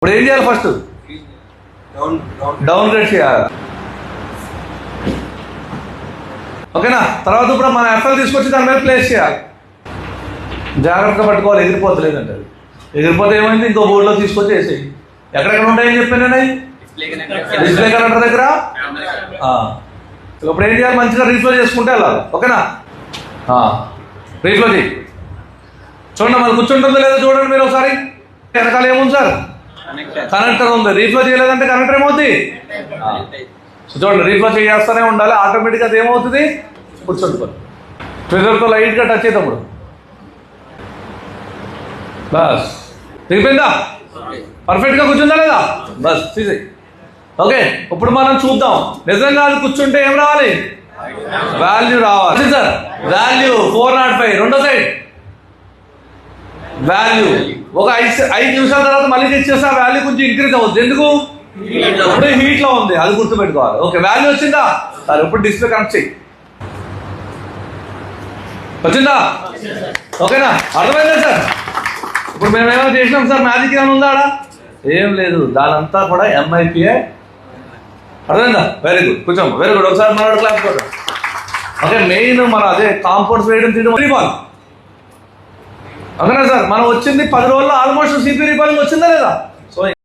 ఇప్పుడు ఏం చేయాలి? ఫస్ట్ డౌన్ గ్రేడ్ చేయాలి. ఓకేనా? తర్వాత ఇప్పుడు మన ఎఫ్ఎల్ తీసుకొచ్చి దాని మీద ప్లేస్ చేయాలి. జాగ్రత్తగా పట్టుకోవాలి, ఎగిరిపోతుంది. లేదంటే ఎగిరిపోతే ఏమైంది, ఇంకో బోర్డులో తీసుకొచ్చి వేసేయి. ఎక్కడెక్కడ ఉంటాయని చెప్పాను నేను, డిస్ప్లే కనెక్టర్ దగ్గర. ఇప్పుడు ఏం చేయాలి? మంచిగా రీఫ్లో చేసుకుంటే వెళ్ళాలి. ఓకేనా? రీఫ్లో చేయి. చూడండి మళ్ళీ కూర్చుంటుందో లేదో చూడండి మీరు ఒకసారి. వెనకాల ఏముంది సార్? కనెక్టర్ ఉంది. రీఫ్లో చేయలేదంటే కనెక్టర్ ఏమవుతుంది? చూడండి, రీఫ్లో చేస్తూనే ఉండాలి. ఆటోమేటిక్గా అది ఏమవుతుంది? కూర్చుంటుంది. ట్రిగర్తో లైట్గా టచ్ అవుతాం. బస్ దిగిపోయిందా? పర్ఫెక్ట్గా కూర్చుందా లేదా? బస్ తీసే. ఓకే, ఇప్పుడు మనం చూద్దాం నిజంగా అది కూర్చుంటే ఏం రావాలి? వాల్యూ రావాలి సార్. వాల్యూ 405. రెండో సైడ్ వాల్యూ ఒక 5 నిమిషాల తర్వాత మళ్ళీ చెక్ చేస్తే ఆ వాల్యూ కొంచెం ఇంక్రీజ్ అవుతుంది. ఎందుకు? ఇప్పుడు హీట్లో ఉంది, అది గుర్తుపెట్టుకోవాలి. ఓకే, వాల్యూ వచ్చిందా? సరే, ఇప్పుడు డిస్ప్లే కనెక్ట్ చేయి. వచ్చిందా? ఓకేనా? అర్థమైందా సార్? ఇప్పుడు మేము ఏమైనా చేసినాం సార్? మ్యాజిక్ ఏమైనా ఉందా? ఏం లేదు, దానంతా కూడా ఎంఐపిఏ. అర్థమైందా? వెరీ గుడ్, కూర్చోం. Very good. ఒకసారి మన క్లాస్ కూడా. ఓకే, మెయిన్ మన అదే కాంపౌండ్స్ వేయడం తీయడం రీబాల్. ఓకేనా సార్? మనం వచ్చింది 10 రోజుల్లో ఆల్మోస్ట్ సిపి రీబాలింగ్ వచ్చిందా లేదా? సో